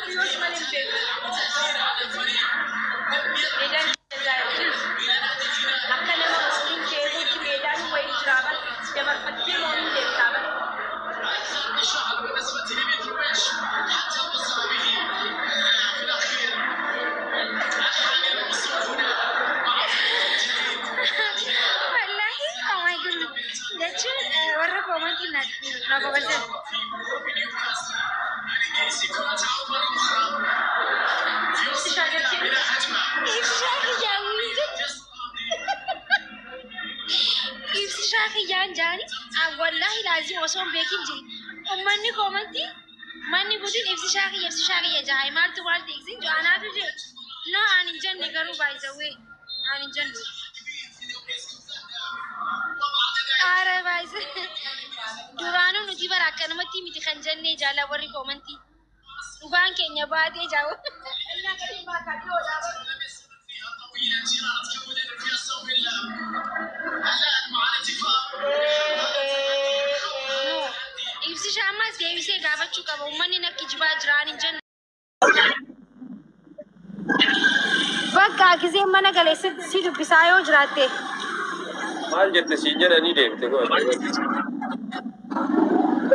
يوش ما نبي ميدان جزائري أكلم مسؤولين كيفو ميدان ويجرابا جبر فتي مون ديتابا والله oh my god jechuun warra koomantii na gobaltan ibsi shaakiyaan jaani wallahi laazim osoo hin beekin jiri ummanni koomantii manni guutiin ibsi shaakiyya jahay maaltu maaltu ibsin jo'anaatu jee no aan hin jenne garuu baay'isawee aan hin jennu aare baay'ise duraanuu nuti bara akkanumatti miti kan jennee jaala warri koomantii dhugaan keenya baatee jaawu ibsi shaammas deebisee gaafachuu qaba ummanni nakki jibaa jiraan hin jennu bakka gisee mana galee si dubbisaa yoo jiraatte maal jette si jedhanii deemte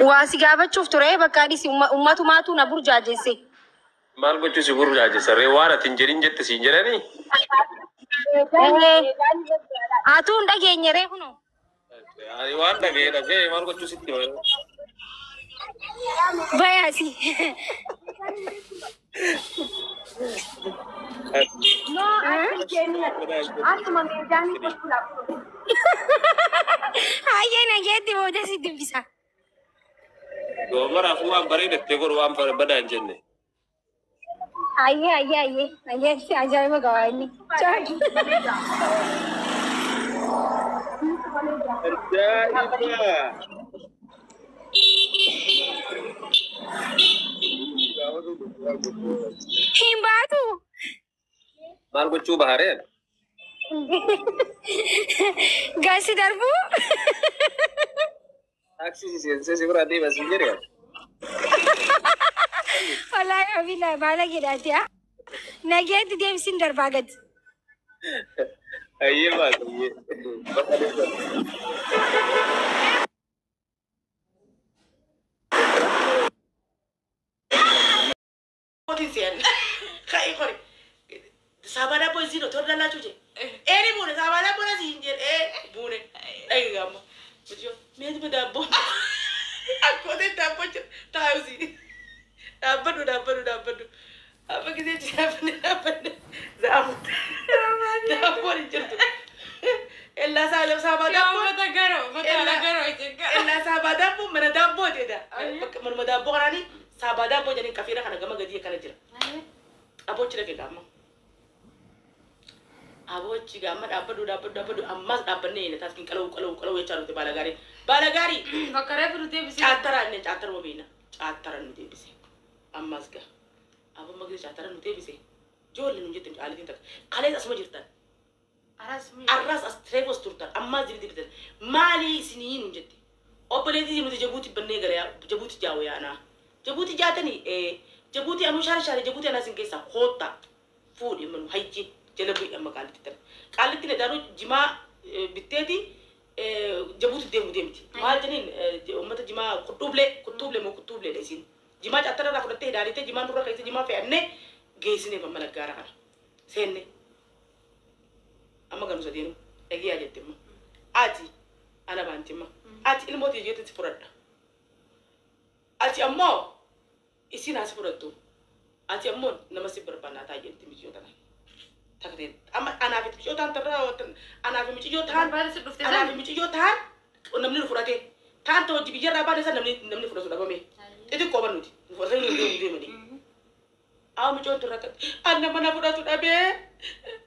waa si gaafachuuf ture bakka dhisi ummatumaatu na burjaajesse maal gochuu si burjaajessa ree waan ati hin jedhin jette si jedhanii atu hin dhageenye ree kunoo waan dhagee maal gochuu sitti bayasi no atuma meejaani kula ayena geetti booda si dubbisa Gomara fu waan bareedatte godhu waan badaan jenne ayye si ajaa'iba gawaanni Himbaatu. Maal gochuu bahareen? Gasi darbu. Taksii seensa si bira deema si jedhe. Wallahi abila baala gidati ya. Nageetti deemsin darbaa gad. Ayyee baay'ee. Potisian. Kai kori. Sabada boy zino torda la chuje. Eri bune sabada bona sinjer bune. Ai gamma. Bujo med beda bon. Akode dabbo tausi. Dabbo. Apa kita dabbo. Zam. Dabbo jirtu. Ella salam sabada bo. Mata garo. Ella sabada bo mana dabbo deda. Mana dabbo kanani sabada bo jadi kafira kana gama gadi kana jira. Abo cire ke gama. Abo ci gama dabbo amma dabbo ne ta cikin kalau ya caro te balagari. Bakare furute bisi. Catara mo bina. Catara no te bisi. Amma sga. Abo magi catara no te bisi. Jole no jete ali tinta. Kale asma jirtan. Arras as trevos turtan. Amma zibidi bidan. Mali sinin jete. Opeleti no te jabuti banne gare ya. Jabuti jawo ya na. Jabuti jatani Jabuti anu shari Jabuti ana singesa khota food imanu haiji jelabu amma kaliti tan kaliti le daru jima biteti Jabuti demti ma janin ummata jima kutuble mo lesin jima atara ra kodate darite jima ndura kaise jima fenne geisine mamala gara kana senne amma ganu sadino egi ajettima ati ana bantima ati ilmoti jete furada ati ammo isina sifuratu ati ammo namasi berbana ta jenti mi jotana takde amma ana fi jotan tarra ana fi jotan Bari su dufte ana fi jotan namni furate tan to jibi jarra bana san namni furatu da bame eti ko banuti furatu ni mani aw mi jotan rakat anna mana furatu da be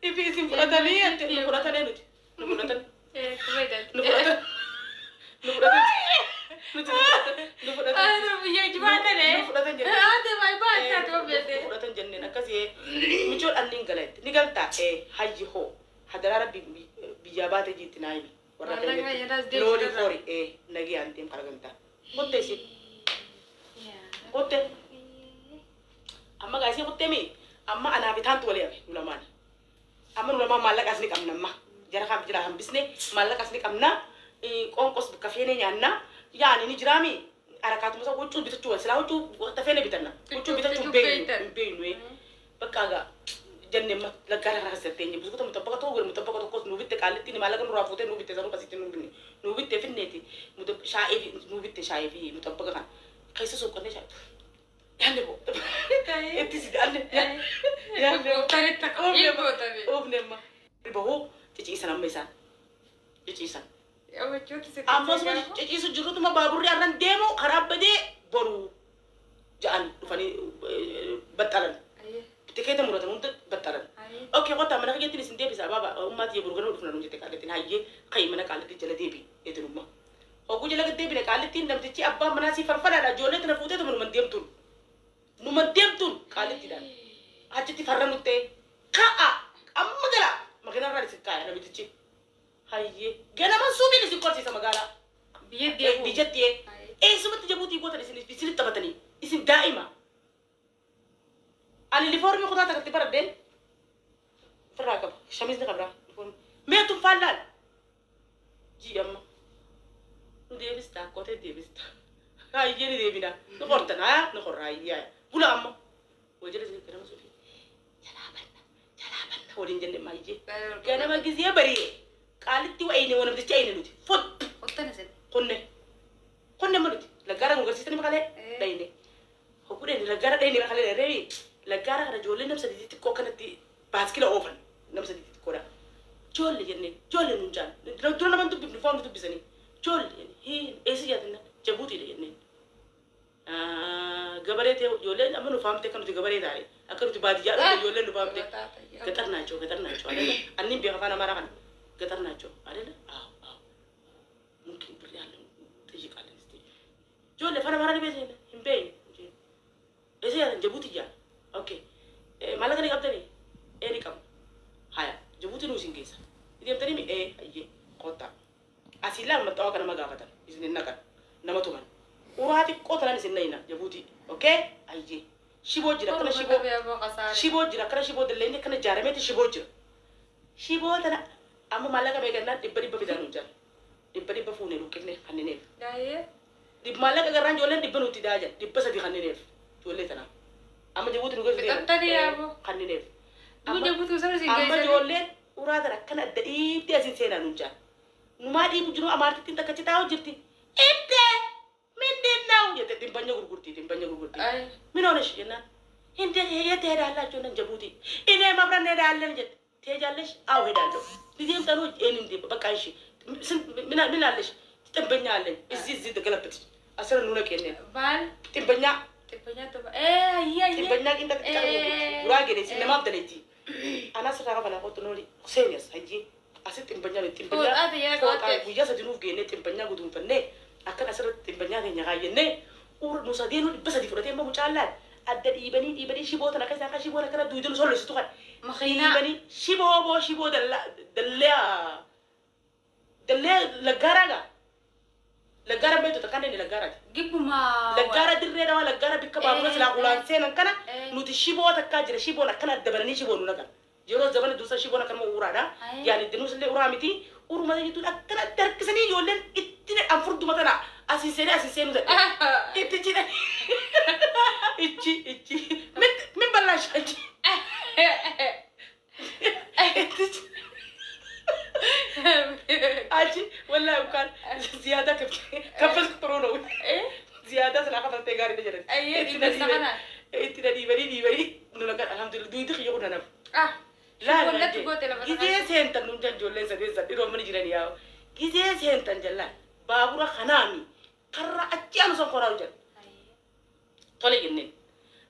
ifi isim furata ni ante furata ne nuti furata kuwedan. furata fudhatan jenneen akkasii michoon anniin galatti ni galtaa hayyi hoo hadarara biyyaa baate jiitti naayimi warra looli hori nagii anteem karagantaa qotte isin qotte amma gaasii kuttemi amma anaa bitaantu walii hafe nulamaan amma nulamaan maallaqa asni qabna amma jara kaaf jira hambisne maallaqa asni qabna qoonqos kafeene nyaanna yaani ni jiraami arakaatu musa wuccuu bitachuu wal silaa wuccuu tafeene bitanna wuccuu bitachuu beeynu bakka gaa jenne ma la gara gara settenye busuko mutabaka to gure mutabaka to kos nubitte qalletti ni malaga nura fote nubitte sanu kasite nubini nubitte finneti mutab shaifi nubitte shaifi mutabaka kan kaysa so konne shaifi yande bo etti si dalle yande bo taretta ko yebo tabe ofne ma bo cici sana mesan cici sana yawa chuti se amos ma cici su jurut ma babur aran demo kharabade boru jaan dufani batalan تكيت مرات مونت بترن اوكي قطع من حاجه تني سندي بس بابا امتي يبرغنا ودفنا نجي تكالتين هاي قي من قالتي جلدي بي يدرما او كوجي لك دبي قالتي ندم تي ابا مناسي فرفلا جولت نفوتت من ديمتون من ديمتون قالتي دان حاجتي فرنوتي كا اما غلا ما كنا رالي سكاي انا بتجي هاي غنا ما سوبي لي سكوتي سمغالا بيدي بيجتي اي سمت جبوتي بوتني سني بيصير تبتني اسم دائما اللي فورمي خدها تكتب بردين في الراكب شميز نقبرا ميتم فلال جي أما ديبس تا كوتة ديبس تا هاي جيني ديبنا نقرتنا نقر هاي يا بولا أما وجلس كنا مسوي جلابنا ولين جنة ما يجي كنا ما جزية بري قالت تيو أيني وانا بدي أيني نودي فوت قطنا زين كنا ما نودي لقارا مغرسيتني مخالي دايني هو كده لقارا دايني مخالي ربي لقارا أنا جولي نمسا دي تكو كانت باسكيلا أوفن نمسا دي تكو ده جولي يعني جولي نونجان لو ترونا ما نتوب بنفهم نتوب بسني جولي يعني هي إيش يادنا جبوتي ده يعني قبلي تيو جولي أما نفهم تكانو تقبلي داري أكنو تبادي جالس جولي نفهم تك قطرنا جو على أني بيخافنا مرة كان قطرنا جو على ممكن بريال تيجي على نستي جولي فانا مرة نبيزين هم بين إيش يادنا جبوتي جال اوكي مالك ني قبتني ني كم هيا جبوتي نوسين كيسا دي قبتني مي اي قطا اسيلا ما تو كان ما غافتا اذن نكا نمتو من وراتي قطا نسنينا جبوتي اوكي اي شيبو جرا كنا شيبو جرا كنا شيبو دلين كنا جارمتي شيبو جرا شيبو انا اما مالك بيغنا دبري ببيدانو جار دبري بفوني روكني خنينيف داي دي مالك غران جولن دبنوتي داجا دبسدي خنينيف جولي تنا أما جبوت نقول فيه بتقطني يا أبو خليني مو جبوت وسام زين أما جولين ورادة كنا الدقيق دي أزين سينا نونجا نما دي بجنو أمارتي تين تكتي تاو جرتي إنت من ديناو يا تيمبانيا غرغرتي من هونش ينا إنت هي تهرا الله جونا جبوتي إنه ما برا نهرا الله نجت تيجالش أو هيدالو ديم تانو إنين دي بكايشي من اللهش تيمبانيا الله إزيز تكلبتي أصلا نونا كينين بال تيمبانيا tuh iya banyak kita kurang gini sih memang terjadi anak sekarang pada aku tuh nuri serius aja asyik banyak kok buja saja nuf gini banyak gue tuh pernah akan asal banyak yang nyakain nih nusa dia nuri besar di furati mau jalan ada ibani shibo tanah kasih angka shibo nakara dua solo situ kan ibani shibo dalle lagara lagara beto takane ni lagara gibu ma lagara dirre da lagara bikka babura sila ulan senan kana nuti shibo takajira shibo nakana dabarani shibo nunaga jero zabana dusa shibo nakana mo urada yani dinu sele uramiti uruma yitu akana tarkisani yolen ittine afurdu matana asisene da ittine ichi min balash ichi aji والله وكان زياده كفز كترونو زياده سلاقه تغاري دجرت اي دي سخنا انت دي بري نلقى الحمد لله دوي تخي يقولنا لا ولا تقول تلا بس كيزي سنت نون جولين سدي رو من جيراني يا كيزي سنت جلا بابورا خنامي قرا اجيان سو قراو جل طلي جنن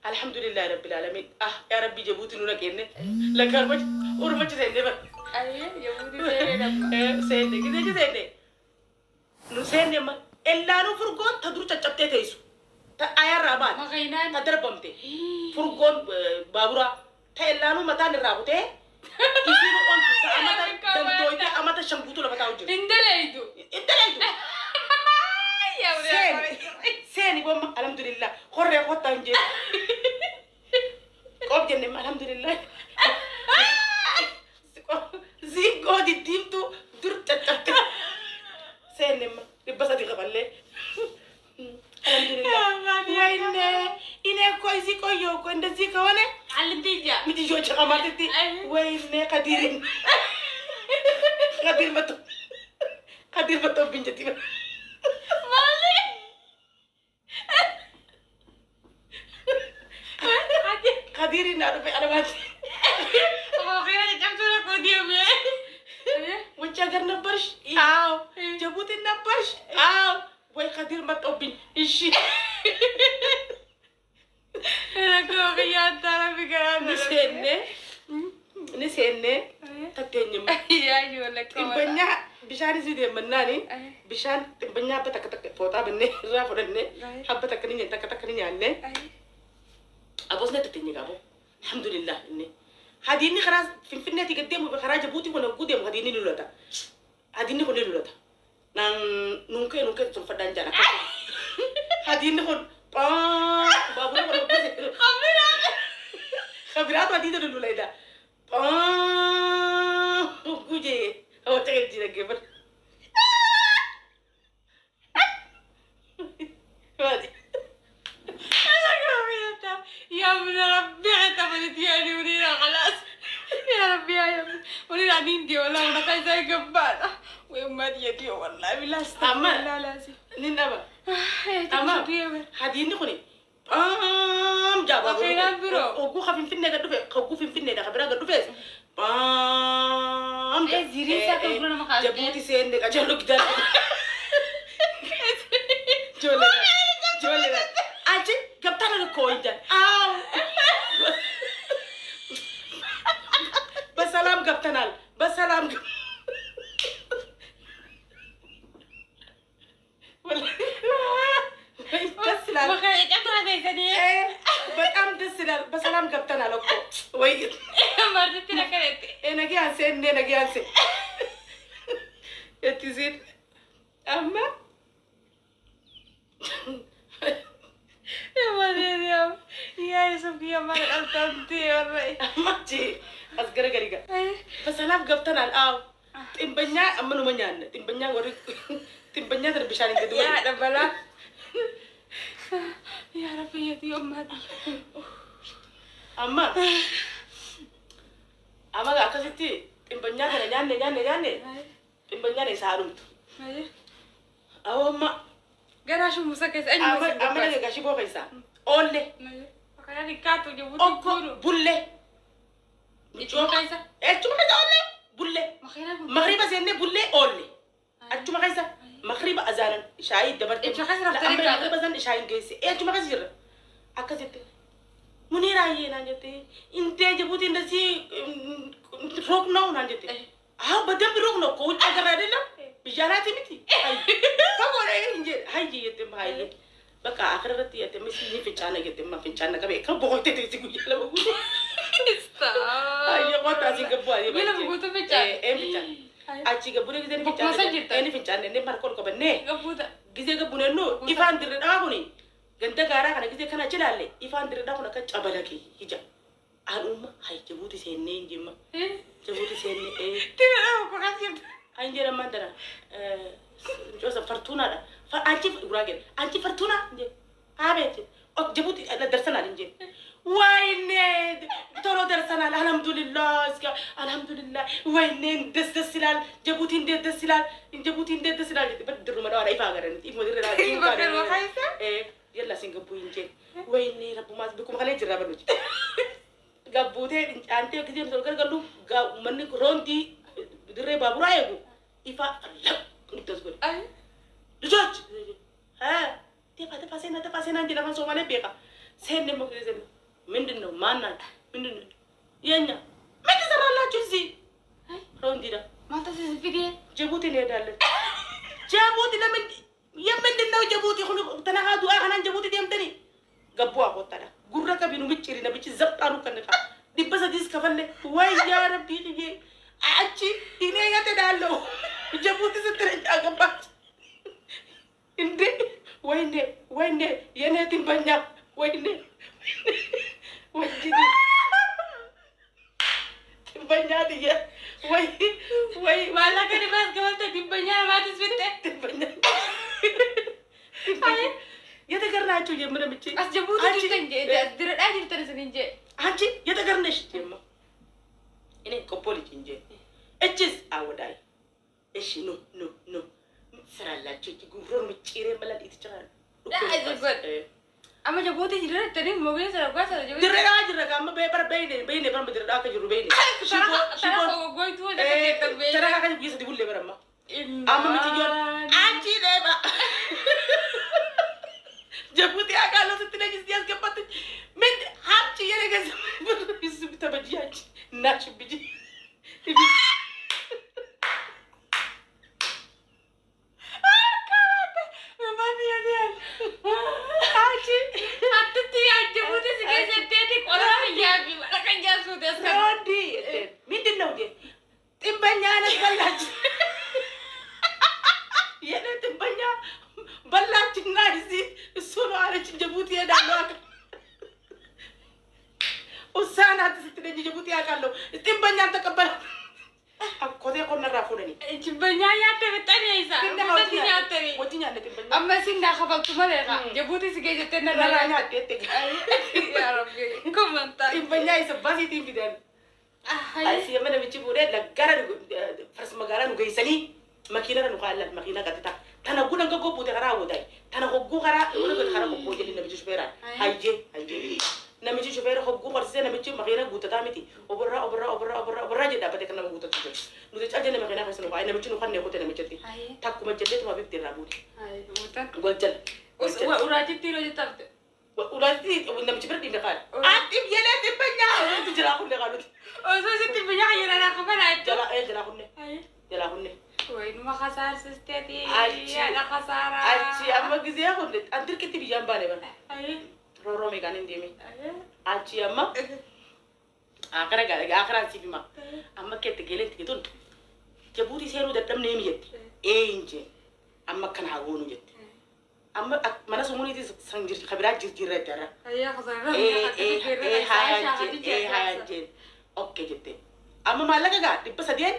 الحمد لله رب العالمين يا ربي جبوتي نونا كين لا كاربج اورمچ سندي بر aye jabudi sene sende gide sende nu sende ma ella nu furgon tadur caccabte teisu ta ayara ba makainan ta darbamte furgon babura ta ella nu mata ni rabute isiru on ta amata dandoite amata shambutu la bataw jir indelaydu ya ure seni bom alhamdulillah horre ko tanje كويسي كويو كوندسي كونه علمتيجا متي جو شقماتتي وين قدير قدير متو بنتي مالي قدير نعرف انا ما أخيرا جبتوا لك وديوم وجاكر نبرش او جبوتي نبرش او وي قدير متو بن ايشي أنا كوخيات ترى في كلام نسيني تكتيني يا جولك تبنيا بشان زيد مناني بشان تبنيا بتك فوتا بني رافو دني حبة تكني تكني يعني أبوسنا تتني كابو الحمد لله إني هاديني خلاص في النهاية تقدم بخراج بوتي ولا قدام هاديني لولاتا هاديني كوني لولاتا نونكي تنفدان جانا هاديني كون بابونا ولا خبرات هاديني لولاتا وجي هو تغير جينا قبل هادي يا ابن ربي اعتمدت يعني ولينا خلاص يا ربي يا ابن ولينا عدين دي والله ونقاي زي قبالة ويوم دي والله بالله استغفر الله لازم نينبا أما هاديني خوني جابا خيرا برو وقو خفين فيني قدو في قو فيني ده خبرا قدو فيس زيرين ساكن برو مخاص جبوتي سين دي كجلو كده جولي أجي قبطان الكوين ده بسلام قبطان بسلام دسلال مخايك أما هذا يسني بتأم دسلال بسلام قبطان لكو ويد مرتي لك أنا جي أنسى أنا جي أنسى يتزيد أما يا مريم يا يوسف يا مريم أنتي والله أما جي أصغر غريغا بسلام قبطان الأو تبنيا أمنو منيان تبنيا غوري تبنيا تربيشاني كدوي يا ربنا يا ربي يا يوم هذه أما أكاسيتي تبنيا كنا نياني تبنيا نسارمت أو أما قراش مسكت أجمل أما نجاشي بو كيسا أولي أخيرا كاتو جبوتي أوكو بولي إيشو كيسا إيشو كيسا أولي بولي مخيرا مغربا زيني بولي أولي أنتو كيسا مغربا أزانا إشاي دبرت إيشو كيسا رفتري مغربا زان إشاي جيسي إيشو كيسا جرا أكاسيتي منيرا ينا جتي إنتي جبوتي نسي روكناو نانجتي بدم روكناو كوي أجرادي لا بجاراتي متي فقولي إنجي هاي يتم هاي بقى آخرت يتم مسني في شانا يتم ما في شانا كبي كم بقولت تيجي يلا بقول هاي يوم تاسي كبواري يلا بقول تو في شانا إيه في شانا أشي كبوني كذا في شانا إني في شانا إني ماركول كبني كبودا كذا كبوني نو إفان دري داهوني ganda gara kana kite kana chilale ifan dire da kuna ka chabalaki hija al'umma hay jabuti senne njima jabuti senne tira ko kasim anjera mandara josa fortuna da fa anti urage anti fortuna nje abete ok jabuti la darsana nje wayne toro darsana alhamdulillah iska alhamdulillah wayne dessilal jabuti dessilal jabuti dessilal bedru ma da ifa garan ifo dire da ifa garan يلا سنجبو ينجي وين ربما بكم خليه جرا بلوج جابوته أنت كذي نقول قالوا مني روندي دري بابورا يبو إفا لا نتوسكول لجوج ها تفاسينا عندي لكن سوما نبيكا سين نمو كذي من دنو مانا من دنو ينيا ما تزرع الله جزي روندي دا ما تسيس فيديو جابوتي نيدال جابوتي لمن يمن دنو جابوتي خلو تناهدوا أنا جابوتي ديم تاني قبوا أخوتنا قرّك بينو بتشيرنا بتشي زبط أنو كنكا دي بس ديس كفلة واي يا ربي خيجي أشي هنا يا تدالو جابوتي سترنج أقبات إندي وين ينه تيمبانيا وين وجدي تيمبانيا دي واي والله كده بس قلت تيمبانيا ما تسبته تيمبانيا يتقرنا أنتوا يا مرة متي أسجبوتي جدا درد أجر تنسين جي أنتي يتقرنش يما إني كوبولي تنجي إتشيز أوداي إيش نو سرالة تيجي غورون متشيرة ملا إتشار لا أزغد أما جبوتي جدا تاني موبيل سرقة سرقة درد أما بيني برم درد أكا جرو بيني ترى قوي تو ترى أكا جيس دي بقول لي برم أما متجون أنتي ديبا جبوتي أكا لو ستنا جيس دياس كبات من هاتي يا نجس بس بتبجياج ناتش بيجي أما سينا خبلت مرة جبوتي سجى جتنا لا يا ربي كومنتا تبني سباسي تبدأ أسي أنا بتجيب ولاد لقرا فرس مقارا نقيسني ماكينة نقال ماكينة قطع تنا قلنا نقول بودي غرا وداي تنا خبوا غرا ولا قد خرا خبوا جلي نبي شوفيرا هايجي نبي شوفيرا خبوا مرسي نبي تجيب ماكينة قطة دامتي وبرا جدا بدك نبي قطة تجيب نودي أجل ماكينة خسنا وعي نبي تجيب نخلنا قطة نبي تجيب تاكو ما جليت ما بيبدي رابودي قلت جل وراجي تيرو جتابت وراجي نبي تجيب ردي نقال أنتم يلا تبني أنت جلا كل قالوا وزوجي تبني عينا أنا خبرت جلا كل جلا كل وين ما خسار سستي أجي أنا خسارة أجي أما جزيا كل أنتر كتير بيجام بالي بنا رورو ميكانين ديمي أجي أما آخر أسيب ما أما كتجيلين تكتون جبودي سيرو دتم نيميت إنجي أما كان هاغونو جت أما mana sumuni ti sanjir khabira jirjir tara ya khasara hayajen oke jette amma malaga ga dibba sadien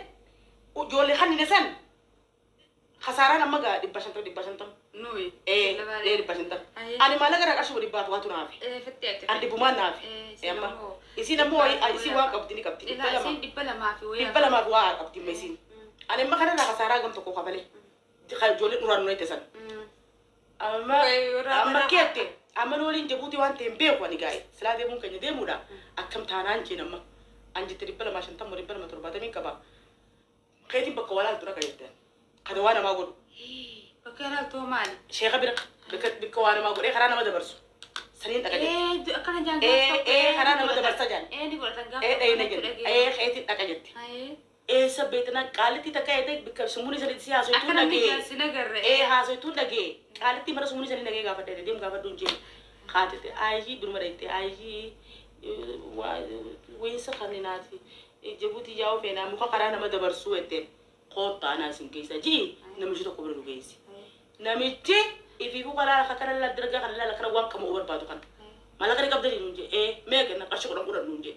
o jole hanni nesan khasara namma ga dibba shantam nui dibba shantam ani malaga ra kashu dibba watu nafi fettete andi buma nafi amma isi na moy isi wa kaptini dibba la mafi wa kaptini mesin ani makana ra khasara gam to ko khabale jole nuran noy tesan amma kete amma lolin jabuti wante mbe ko ni gay sala de mun kanya de muda akam tanan kenan ma anji tiri bala mashin tammo ri bala matur bata min kaba kayti bakka wala tura kayta kada wana ma godu bakara to mali sheikha bikka wana ma godu kharana ma da barsu sanin daga kana jang kharana ma da barsa jan ni bola tanga dai na jan kayti daga jetti sabetna qaliti takayde bikka sumuni sali siyaso tu nage haso tu nage qaliti mara sumuni sali nage gafa de dem gafa dunje khatite ayi burma dayte ayi وين سخني ناتي جبوتي جاو فينا مخا قرانا ما دبر سويتين قوطا ناس كيسا جي نمشي تقبل نوجيسي نمشي في بو قرا خكر لا درجه خلا لا كرا وان كم اوفر بادو كان ما لا كري قبل نونجي ميغ نا قرشي قدام قران نونجي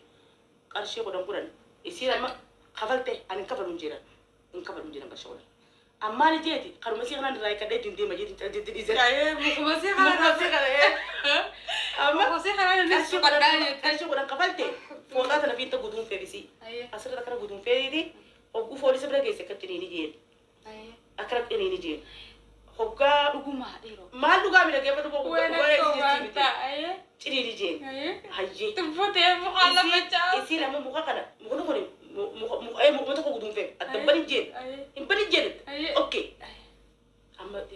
قرشي قدام قران يصير ما خفلته ان كفل نونجيرا ان كفل نونجيرا قرشي قدام اما لي جيتي خرو مسي خنا راي كدي دندي ما جيتي تدي دي زي مخمسي خنا اما مخمسي خنا نسي قدام قرشي قدام قفلته فوقات انا فيتا غدون فيسي اسر ذكر غدون فيدي او فوري سبره كيسه كتني ني جين اكرك اني ني جين خوغا دغما ديرو ما دوغا مي لغي بدو بو اي تشري دي جين هاي تفوتي مخالفه يصير ما مخكنا مخنو مو اي مو تكو غدون في ادبري جين ان بري جين اوكي اما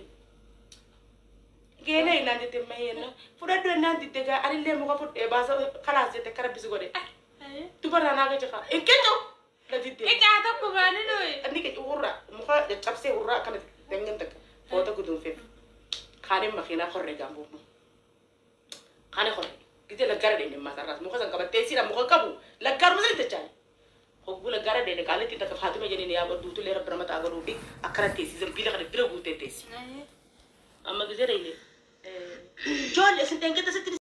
gene nandi te mayena fuda do nandi te ga ari le mo ko fudde ba sa kala se te kara bisu gode tu bara na ga jaka en keto da didde e ja ta ko bani no andi ke urra mo ko de tapse urra kana tengen tak foto ko dum fe khane makhina khorre gambo khane khorre gite la garade ni masaras mo ko san ka ba tesira mo ko kabu la garu se te chai ko la garade ne kala ti ta fatima jeni ne ya ba dutu le rabba mata ga rubi akara tesi zam bila kada bira gute tesi amma gite re ile جول اسنتين كده ست